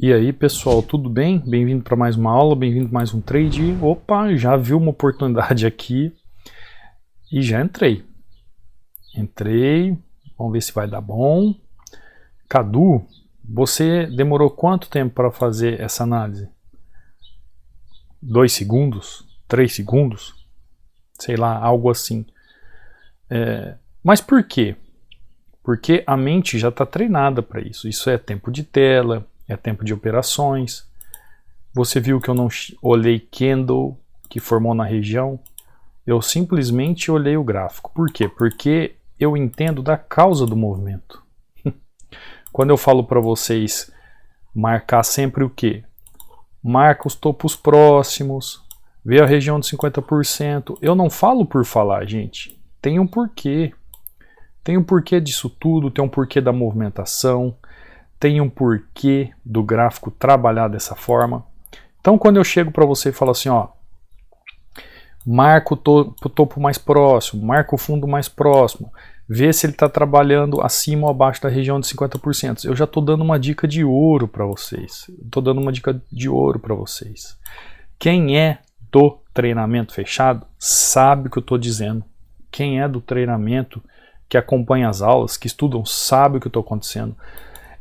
E aí pessoal, tudo bem? Bem-vindo para mais uma aula, bem-vindo para mais um trade. Opa, já vi uma oportunidade aqui e já entrei. Vamos ver se vai dar bom. Cadu, você demorou quanto tempo para fazer essa análise? 2 segundos? 3 segundos? Sei lá, algo assim. Mas por quê? Porque a mente já está treinada para isso. Isso é tempo de tela, é tempo de operações. Você viu que eu não olhei candle que formou na região. Eu simplesmente olhei o gráfico. Por quê? Porque eu entendo da causa do movimento. Quando eu falo para vocês marcar sempre o quê? Marca os topos próximos, vê a região de 50%. Eu não falo por falar, gente. Tem um porquê. Tem um porquê disso tudo, tem um porquê da movimentação, tem um porquê do gráfico trabalhar dessa forma. Então quando eu chego para você e falo assim, ó, marca o topo mais próximo, marca o fundo mais próximo, vê se ele está trabalhando acima ou abaixo da região de 50%. Eu já estou dando uma dica de ouro para vocês. Quem é do treinamento fechado sabe o que eu estou dizendo. Quem é do treinamento que acompanha as aulas, que estudam, sabe o que eu estou acontecendo.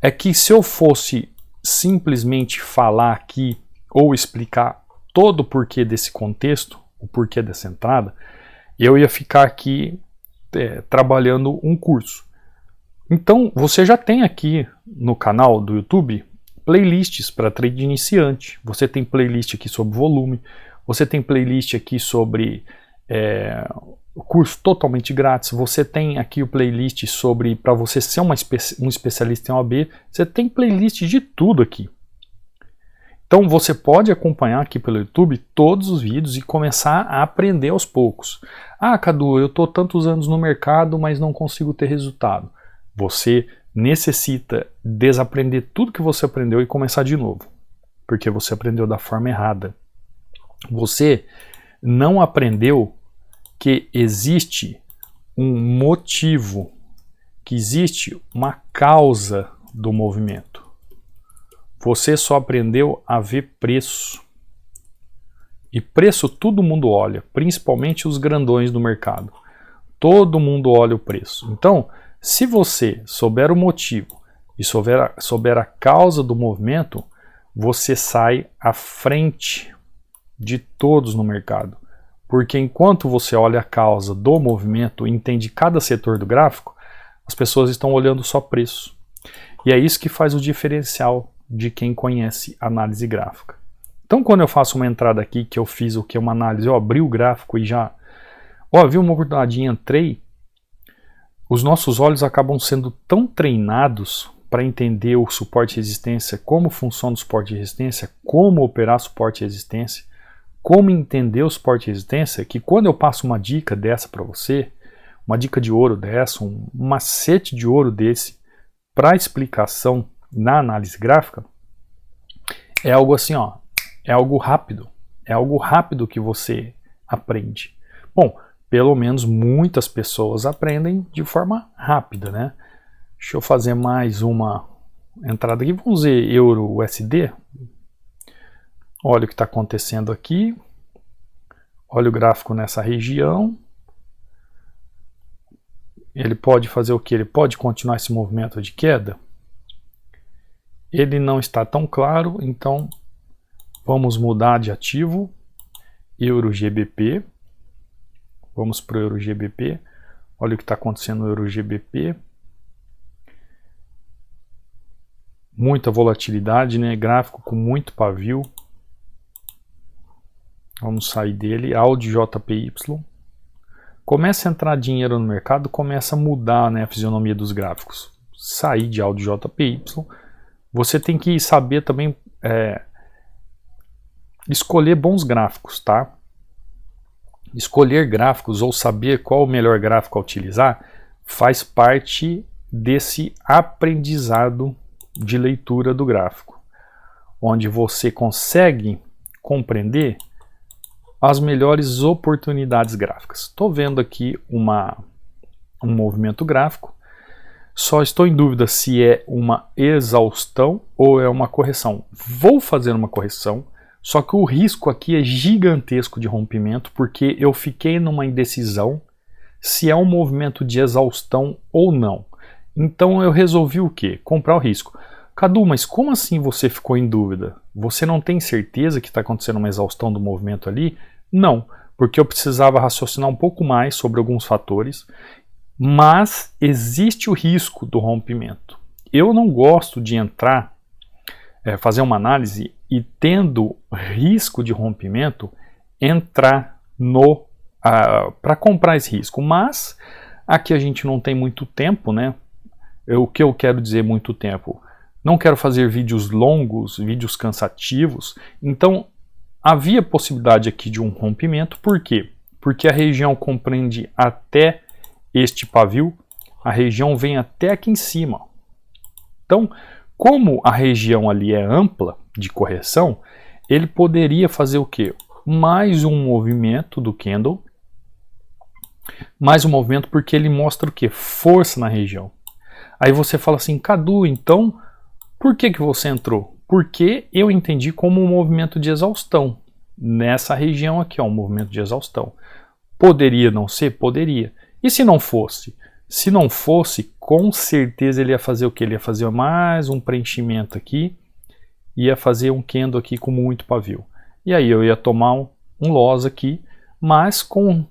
É que se eu fosse simplesmente falar aqui ou explicar todo o porquê desse contexto, o porquê dessa entrada, eu ia ficar aqui trabalhando um curso. Então você já tem aqui no canal do YouTube playlists para trade iniciante. Você tem playlist aqui sobre volume, você tem playlist aqui sobre o curso totalmente grátis, você tem aqui o playlist sobre para você ser um especialista em OAB, você tem playlist de tudo aqui. Então você pode acompanhar aqui pelo YouTube todos os vídeos e começar a aprender aos poucos. Ah, Cadu, eu estou tantos anos no mercado, mas não consigo ter resultado. Você necessita desaprender tudo que você aprendeu e começar de novo, porque você aprendeu da forma errada. Você não aprendeu que existe um motivo, que existe uma causa do movimento. Você só aprendeu a ver preço. E preço todo mundo olha, principalmente os grandões do mercado. Todo mundo olha o preço. Então, se você souber o motivo e souber a causa do movimento, você sai à frente de todos no mercado. Porque enquanto você olha a causa do movimento e entende cada setor do gráfico, as pessoas estão olhando só preço. E é isso que faz o diferencial de quem conhece análise gráfica. Então quando eu faço uma entrada aqui, que eu fiz uma análise, eu abri o gráfico e já vi uma oportunidade e entrei, os nossos olhos acabam sendo tão treinados para entender o suporte e resistência, como funciona o suporte e resistência, como operar suporte e resistência, como entender o suporte e resistência, que quando eu passo uma dica dessa para você, uma dica de ouro dessa, um macete de ouro desse, para explicação na análise gráfica, é algo assim, é algo rápido que você aprende. Bom, pelo menos muitas pessoas aprendem de forma rápida, né? Deixa eu fazer mais uma entrada aqui, vamos ver Euro USD. Olha o que está acontecendo aqui. Olha o gráfico nessa região. Ele pode fazer o que? Ele pode continuar esse movimento de queda? Ele não está tão claro, então vamos mudar de ativo. Euro GBP. Vamos para o Euro GBP. Olha o que está acontecendo no Euro GBP. Muita volatilidade, né? Gráfico com muito pavio. Vamos sair dele, AUD JPY. Começa a entrar dinheiro no mercado, começa a mudar, né, a fisionomia dos gráficos. Sair de AUD JPY. Você tem que saber também escolher bons gráficos, tá? Escolher gráficos ou saber qual o melhor gráfico a utilizar faz parte desse aprendizado de leitura do gráfico, onde você consegue compreender as melhores oportunidades gráficas. Estou vendo aqui um movimento gráfico. Só estou em dúvida se é uma exaustão ou é uma correção. Vou fazer uma correção, só que o risco aqui é gigantesco de rompimento, porque eu fiquei numa indecisão se é um movimento de exaustão ou não. Então eu resolvi o quê? Comprar o risco. Cadu, mas como assim você ficou em dúvida? Você não tem certeza que está acontecendo uma exaustão do movimento ali? Não, porque eu precisava raciocinar um pouco mais sobre alguns fatores, mas existe o risco do rompimento. Eu não gosto de entrar, fazer uma análise e tendo risco de rompimento, entrar para comprar esse risco. Mas aqui a gente não tem muito tempo, né? O que eu quero dizer muito tempo? Não quero fazer vídeos longos, vídeos cansativos. Então havia possibilidade aqui de um rompimento. Por quê? Porque a região compreende até este pavio, a região vem até aqui em cima. Então, como a região ali é ampla de correção, ele poderia fazer o quê? Mais um movimento do candle, mais um movimento porque ele mostra o quê? Força na região. Aí você fala assim, Cadu, então, por que você entrou? Porque eu entendi como um movimento de exaustão. Nessa região aqui, um movimento de exaustão. Poderia não ser? Poderia. E se não fosse? Se não fosse, com certeza ele ia fazer o que? Ele ia fazer mais um preenchimento aqui, ia fazer um candle aqui com muito pavio. E aí eu ia tomar um loss aqui, mas com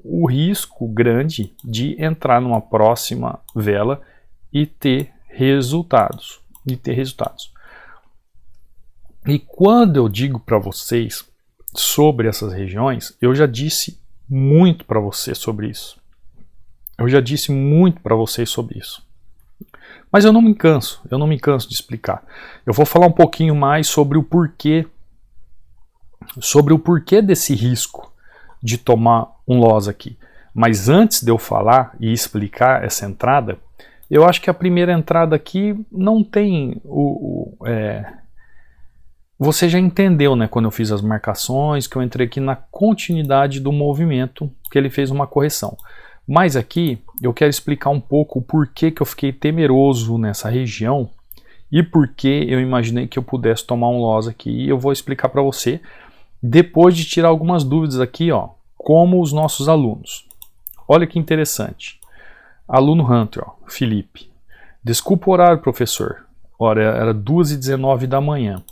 o risco grande de entrar numa próxima vela e ter resultados. E quando eu digo para vocês sobre essas regiões, eu já disse muito para você sobre isso. Mas eu não me canso de explicar. Eu vou falar um pouquinho mais sobre o porquê desse risco de tomar um loss aqui. Mas antes de eu falar e explicar essa entrada, eu acho que a primeira entrada aqui não tem você já entendeu, né, quando eu fiz as marcações, que eu entrei aqui na continuidade do movimento, que ele fez uma correção. Mas aqui eu quero explicar um pouco o porquê que eu fiquei temeroso nessa região e porquê eu imaginei que eu pudesse tomar um loss aqui. E eu vou explicar para você depois de tirar algumas dúvidas aqui, ó, como os nossos alunos. Olha que interessante. Aluno Hunter, ó, Felipe. Desculpa o horário, professor. Ora, era 2h19 da manhã.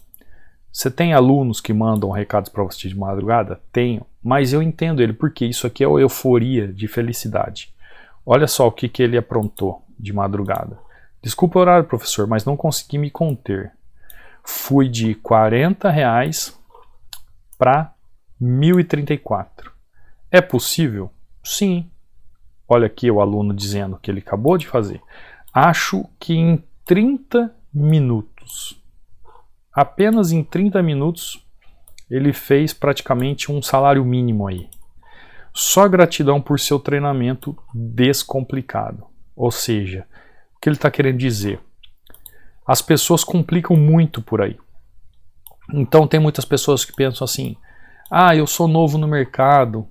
Você tem alunos que mandam recados para você de madrugada? Tenho, mas eu entendo ele, porque isso aqui é uma euforia de felicidade. Olha só o que ele aprontou de madrugada. Desculpa o horário, professor, mas não consegui me conter. Fui de R$40 para 1.034. É possível? Sim. Olha aqui o aluno dizendo que ele acabou de fazer. Acho que em 30 minutos... Apenas em 30 minutos ele fez praticamente um salário mínimo aí. Só gratidão por seu treinamento descomplicado. Ou seja, o que ele está querendo dizer? As pessoas complicam muito por aí. Então tem muitas pessoas que pensam assim, eu sou novo no mercado,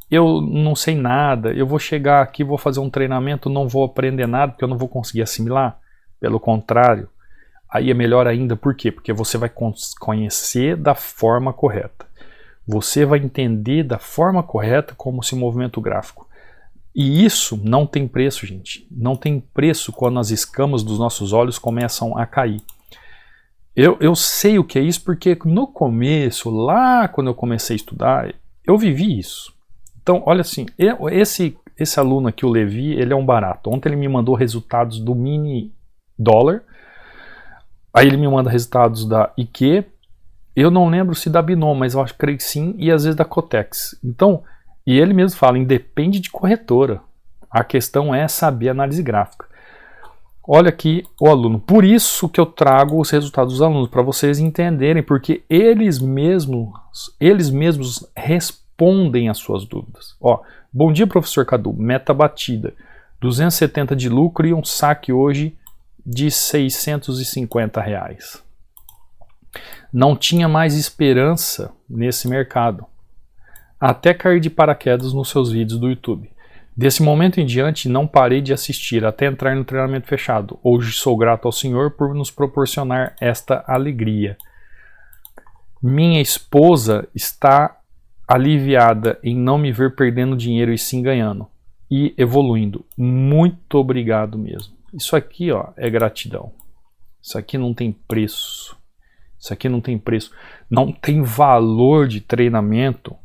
eu não sei nada, eu vou chegar aqui, vou fazer um treinamento, não vou aprender nada porque eu não vou conseguir assimilar. Pelo contrário. Aí é melhor ainda, por quê? Porque você vai conhecer da forma correta. Você vai entender da forma correta como se movimenta o gráfico. E isso não tem preço, gente. Não tem preço quando as escamas dos nossos olhos começam a cair. Eu sei o que é isso porque no começo, lá quando eu comecei a estudar, eu vivi isso. Então, olha assim, esse aluno aqui, o Levi, ele é um barato. Ontem ele me mandou resultados do mini dólar. Aí ele me manda resultados da IQ, eu não lembro se da Binom, mas eu creio que sim, e às vezes da Cotex. Então, e ele mesmo fala, independe de corretora. A questão é saber análise gráfica. Olha aqui o aluno. Por isso que eu trago os resultados dos alunos, para vocês entenderem, porque eles mesmos respondem às suas dúvidas. Ó, bom dia, professor Cadu. Meta batida. 270 de lucro e um saque hoje de R$650. Não tinha mais esperança nesse mercado. Até cair de paraquedas nos seus vídeos do YouTube. Desse momento em diante, não parei de assistir até entrar no treinamento fechado. Hoje sou grato ao Senhor por nos proporcionar esta alegria. Minha esposa está aliviada em não me ver perdendo dinheiro e sim ganhando e evoluindo. Muito obrigado mesmo. Isso aqui, ó, é gratidão. Isso aqui não tem preço. Isso aqui não tem preço. Não tem valor de treinamento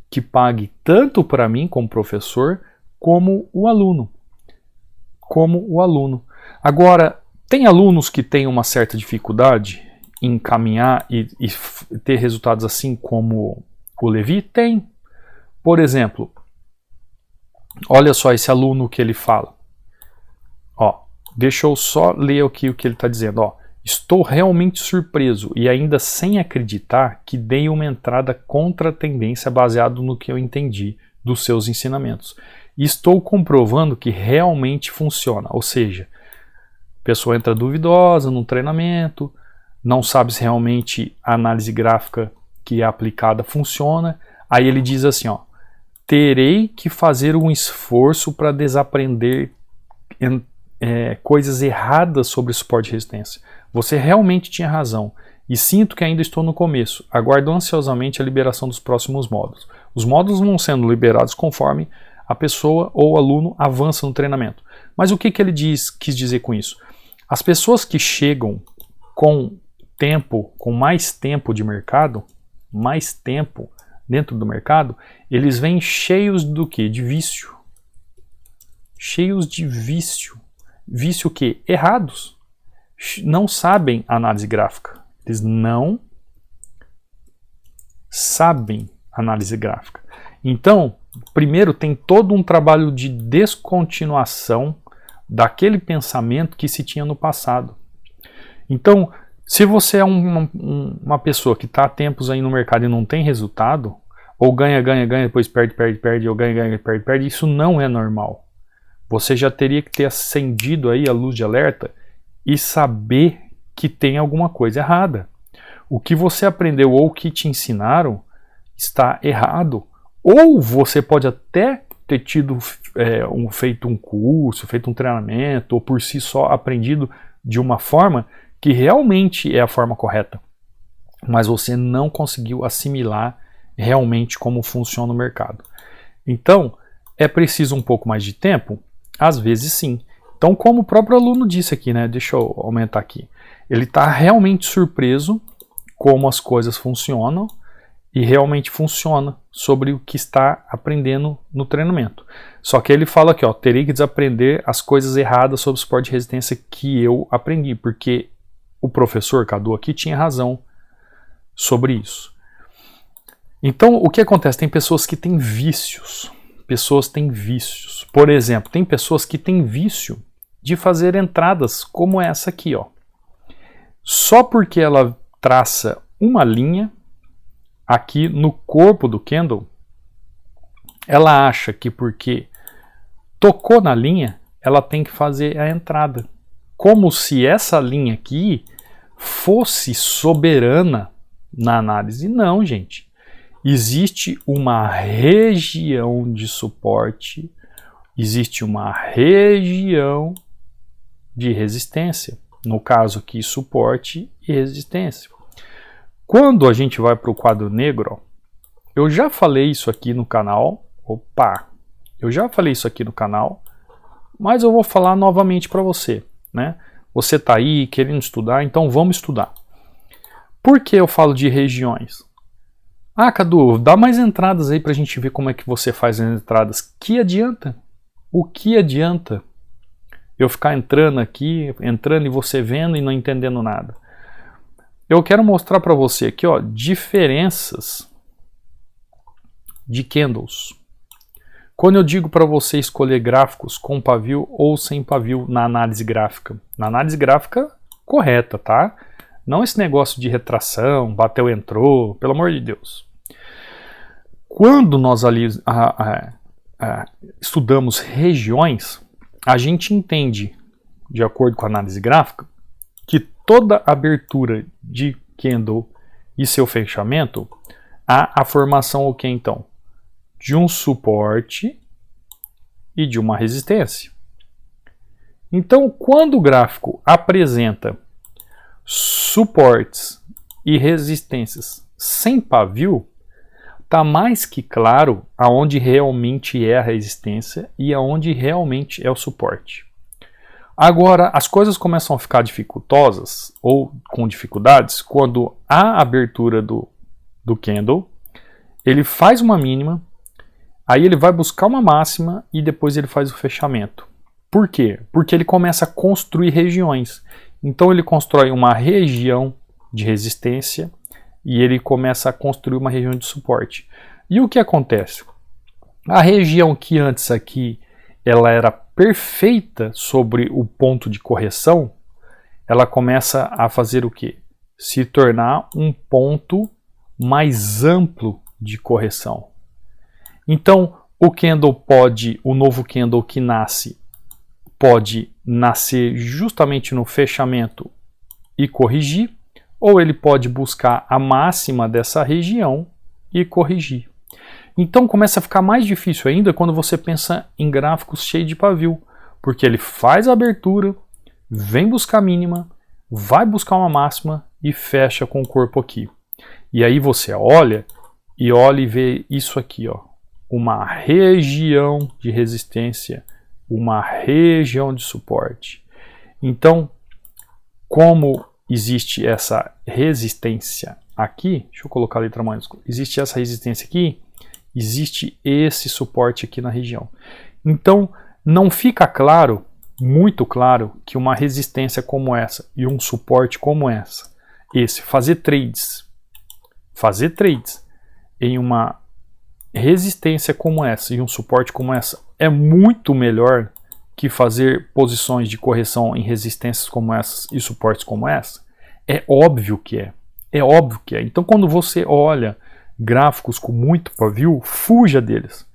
que pague tanto para mim como professor, como o aluno. Agora, tem alunos que têm uma certa dificuldade em caminhar e ter resultados assim como o Levi? Tem. Por exemplo, olha só esse aluno que ele fala. Ó, deixa eu só ler aqui o que ele está dizendo. Ó, estou realmente surpreso e ainda sem acreditar que dei uma entrada contra a tendência baseado no que eu entendi dos seus ensinamentos. E estou comprovando que realmente funciona. Ou seja, a pessoa entra duvidosa no treinamento, não sabe se realmente a análise gráfica que é aplicada funciona. Aí ele diz assim, ó, terei que fazer um esforço para desaprender coisas erradas sobre suporte de resistência. Você realmente tinha razão e sinto que ainda estou no começo. Aguardo ansiosamente a liberação dos próximos módulos. Os módulos vão sendo liberados conforme a pessoa ou o aluno avança no treinamento. Mas o que ele quis dizer com isso? As pessoas que chegam com mais tempo de mercado, mais tempo dentro do mercado, eles vêm cheios do quê? De vício. Cheios de vício. Vício o quê? Errados. Não sabem análise gráfica. Eles não sabem análise gráfica. Então, primeiro tem todo um trabalho de descontinuação daquele pensamento que se tinha no passado. Então, se você é uma pessoa que está há tempos aí no mercado e não tem resultado, ou ganha, depois perde, ou ganha, perde, isso não é normal. Você já teria que ter acendido aí a luz de alerta e saber que tem alguma coisa errada. O que você aprendeu ou o que te ensinaram está errado. Ou você pode até ter feito um curso, feito um treinamento, ou por si só aprendido de uma forma que realmente é a forma correta. Mas você não conseguiu assimilar realmente como funciona o mercado. Então, é preciso um pouco mais de tempo? Às vezes sim. Então, como o próprio aluno disse aqui, né? Deixa eu aumentar aqui. Ele está realmente surpreso como as coisas funcionam e realmente funciona sobre o que está aprendendo no treinamento. Só que ele fala aqui, ó, terei que desaprender as coisas erradas sobre o suporte de resistência que eu aprendi, porque o professor Cadu aqui tinha razão sobre isso. Então, o que acontece? Tem pessoas que têm vícios. Por exemplo, tem pessoas que têm vício de fazer entradas como essa aqui, ó. Só porque ela traça uma linha aqui no corpo do candle, ela acha que porque tocou na linha, ela tem que fazer a entrada. Como se essa linha aqui fosse soberana na análise. Não, gente. Existe uma região de suporte, existe uma região de resistência. No caso aqui, suporte e resistência. Quando a gente vai para o quadro negro, ó, eu já falei isso aqui no canal. Mas eu vou falar novamente para você, né? Você está aí querendo estudar, então vamos estudar. Por que eu falo de regiões? Ah, Cadu, dá mais entradas aí para a gente ver como é que você faz as entradas. Que adianta? O que adianta eu ficar entrando e você vendo e não entendendo nada? Eu quero mostrar para você aqui, ó, diferenças de candles. Quando eu digo para você escolher gráficos com pavio ou sem pavio na análise gráfica correta, tá? Não esse negócio de retração, bateu, entrou, pelo amor de Deus. Quando nós ali estudamos regiões, a gente entende, de acordo com a análise gráfica, que toda abertura de candle e seu fechamento há a formação o que então? De um suporte e de uma resistência. Então, quando o gráfico apresenta suportes e resistências sem pavio, está mais que claro aonde realmente é a resistência e aonde realmente é o suporte. Agora, as coisas começam a ficar dificultosas ou com dificuldades quando a abertura do candle, ele faz uma mínima, aí ele vai buscar uma máxima e depois ele faz o fechamento. Por quê? Porque ele começa a construir regiões. Então ele constrói uma região de resistência e ele começa a construir uma região de suporte. E o que acontece? A região que antes aqui ela era perfeita sobre o ponto de correção, ela começa a fazer o quê? Se tornar um ponto mais amplo de correção. Então o novo candle que nasce, pode nascer justamente no fechamento e corrigir, ou ele pode buscar a máxima dessa região e corrigir. Então começa a ficar mais difícil ainda quando você pensa em gráficos cheios de pavio, porque ele faz a abertura, vem buscar a mínima, vai buscar uma máxima e fecha com o corpo aqui. E aí você olha e vê isso aqui, ó, uma região de resistência, uma região de suporte. Então, como existe essa resistência aqui, deixa eu colocar a letra maiúscula, existe essa resistência aqui, existe esse suporte aqui na região. Então, não fica claro, muito claro, que uma resistência como essa e um suporte como esse, fazer trades em uma resistência como essa e um suporte como essa é muito melhor que fazer posições de correção em resistências como essas e suportes como essa? É óbvio que é. É óbvio que é. Então, quando você olha gráficos com muito pavio, fuja deles.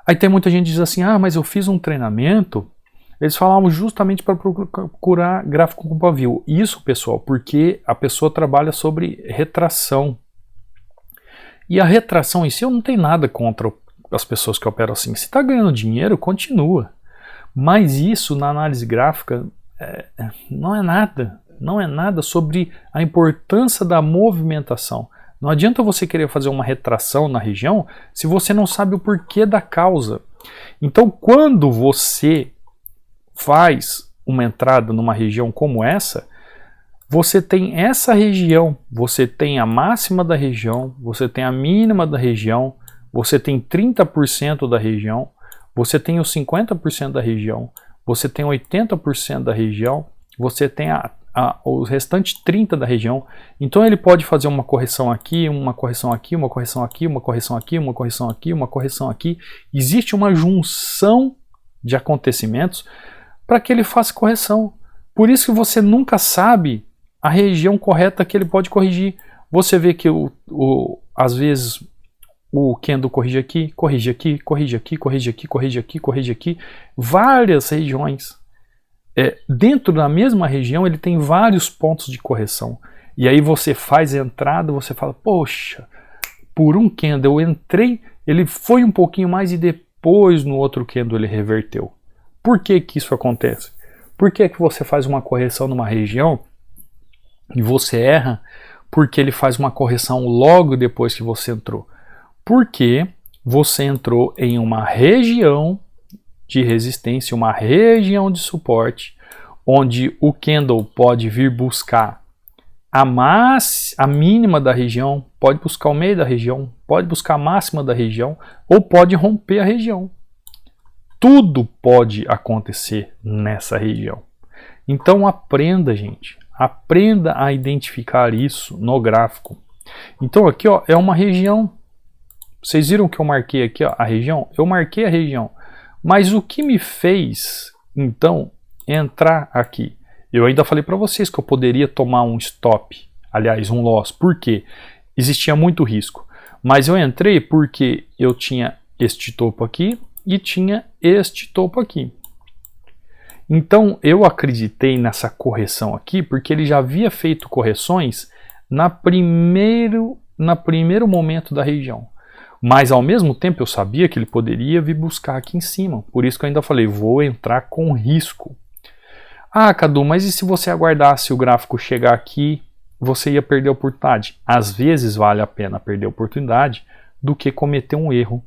Aí tem muita gente que diz assim, mas eu fiz um treinamento, eles falavam justamente para procurar gráfico com pavio. Isso, pessoal, porque a pessoa trabalha sobre retração. E a retração em si, eu não tenho nada contra as pessoas que operam assim. Se está ganhando dinheiro, continua. Mas isso na análise gráfica não é nada. Não é nada sobre a importância da movimentação. Não adianta você querer fazer uma retração na região se você não sabe o porquê da causa. Então, quando você faz uma entrada numa região como essa, você tem essa região, você tem a máxima da região, você tem a mínima da região, você tem 30% da região, você tem os 50% da região, você tem 80% da região, você tem os restantes 30% da região. Então ele pode fazer uma correção aqui, uma correção aqui, uma correção aqui, uma correção aqui, uma correção aqui, uma correção aqui. Existe uma junção de acontecimentos para que ele faça correção. Por isso que você nunca sabe a região correta que ele pode corrigir. Você vê que às vezes o candle corrige aqui, corrige aqui, corrige aqui, corrige aqui, corrige aqui, corrige aqui. Várias regiões. Dentro da mesma região ele tem vários pontos de correção. E aí você faz a entrada, você fala, poxa, por um candle eu entrei, ele foi um pouquinho mais e depois no outro candle ele reverteu. Por que que isso acontece? Por que que você faz uma correção numa região e você erra porque ele faz uma correção logo depois que você entrou? Porque você entrou em uma região de resistência, uma região de suporte, onde o candle pode vir buscar a mínima da região, pode buscar o meio da região, pode buscar a máxima da região, ou pode romper a região. Tudo pode acontecer nessa região. Então aprenda, gente. Aprenda a identificar isso no gráfico. Então aqui, ó, é uma região. Vocês viram que eu marquei aqui, ó, a região? Eu marquei a região. Mas o que me fez, então, entrar aqui? Eu ainda falei para vocês que eu poderia tomar um stop, aliás, um loss. Por quê? Existia muito risco. Mas eu entrei porque eu tinha este topo aqui e tinha este topo aqui. Então eu acreditei nessa correção aqui porque ele já havia feito correções no primeiro momento da região. Mas ao mesmo tempo eu sabia que ele poderia vir buscar aqui em cima. Por isso que eu ainda falei, vou entrar com risco. Ah, Cadu, mas e se você aguardasse o gráfico chegar aqui, você ia perder a oportunidade? Às vezes vale a pena perder a oportunidade do que cometer um erro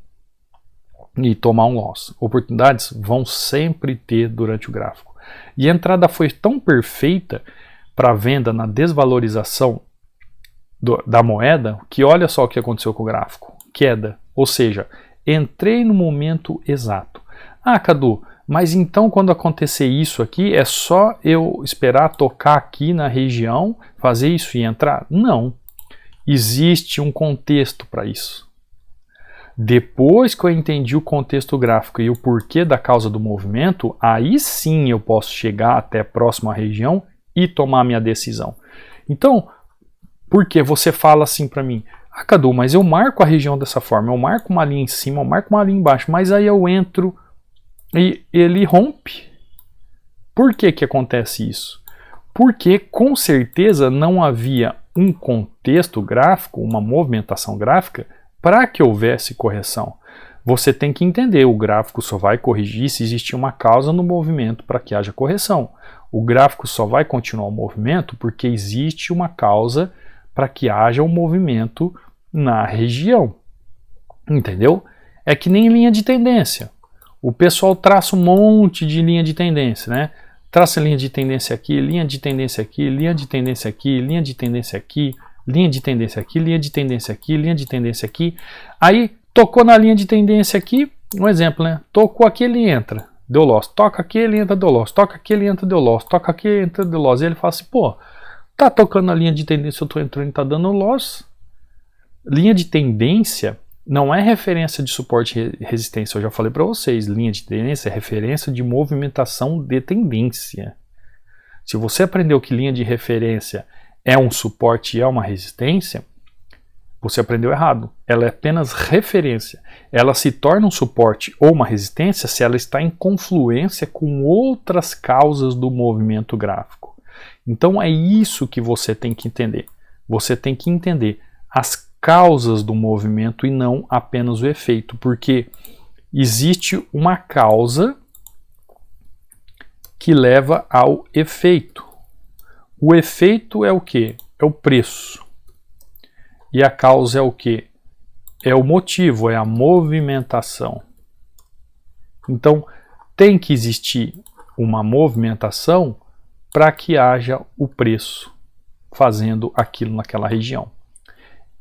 e tomar um loss. Oportunidades vão sempre ter durante o gráfico. E a entrada foi tão perfeita para a venda na desvalorização da moeda que olha só o que aconteceu com o gráfico. Queda. Ou seja, entrei no momento exato. Ah, Cadu, mas então quando acontecer isso aqui, é só eu esperar tocar aqui na região, fazer isso e entrar? Não. Existe um contexto para isso. Depois que eu entendi o contexto gráfico e o porquê da causa do movimento, aí sim eu posso chegar até a próxima região e tomar minha decisão. Então, por que você fala assim para mim? Ah, Cadu, mas eu marco a região dessa forma, eu marco uma linha em cima, eu marco uma linha embaixo, mas aí eu entro e ele rompe. Por que que acontece isso? Porque com certeza não havia um contexto gráfico, uma movimentação gráfica, para que houvesse correção. Você tem que entender, o gráfico só vai corrigir se existir uma causa no movimento para que haja correção. O gráfico só vai continuar o movimento porque existe uma causa para que haja um movimento na região. Entendeu? É que nem linha de tendência. O pessoal traça um monte de linha de tendência, né? Traça linha de tendência aqui, linha de tendência aqui, linha de tendência aqui, linha de tendência aqui, linha de tendência aqui, linha de tendência aqui, linha de tendência aqui. Aí tocou na linha de tendência aqui, um exemplo, né? Tocou aqui, ele entra, deu loss. Toca aqui, ele entra, deu loss. Toca aqui, ele entra, deu loss. Toca aqui, entra, deu loss. E ele fala assim, pô, tá tocando na linha de tendência, eu tô entrando e tá dando loss. Linha de tendência não é referência de suporte e resistência, eu já falei para vocês, linha de tendência é referência de movimentação de tendência. Se você aprendeu que linha de referência é um suporte e é uma resistência, você aprendeu errado. Ela é apenas referência. Ela se torna um suporte ou uma resistência se ela está em confluência com outras causas do movimento gráfico. Então é isso que você tem que entender. Você tem que entender as causas do movimento e não apenas o efeito, porque existe uma causa que leva ao efeito. O efeito é o quê? É o preço. E a causa é o quê? É o motivo, é a movimentação. Então, tem que existir uma movimentação para que haja o preço fazendo aquilo naquela região.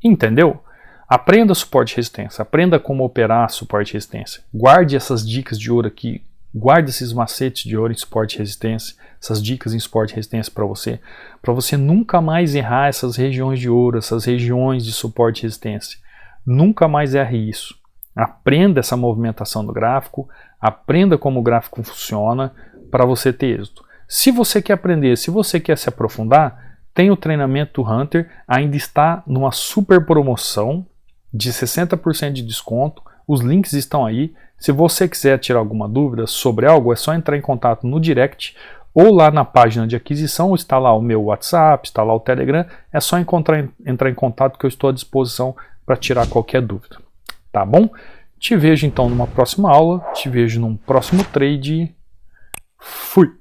Entendeu? Aprenda suporte e resistência, aprenda como operar suporte e resistência. Guarde essas dicas de ouro aqui, guarde esses macetes de ouro em suporte e resistência, essas dicas em suporte e resistência para você nunca mais errar essas regiões de ouro, essas regiões de suporte e resistência. Nunca mais erre isso. Aprenda essa movimentação do gráfico, aprenda como o gráfico funciona para você ter êxito. Se você quer aprender, se você quer se aprofundar, tem o treinamento Hunter, ainda está numa super promoção de 60% de desconto, os links estão aí. Se você quiser tirar alguma dúvida sobre algo, é só entrar em contato no direct ou lá na página de aquisição, está lá o meu WhatsApp, está lá o Telegram, é só entrar em contato que eu estou à disposição para tirar qualquer dúvida. Tá bom? Te vejo então numa próxima aula, te vejo num próximo trade. Fui!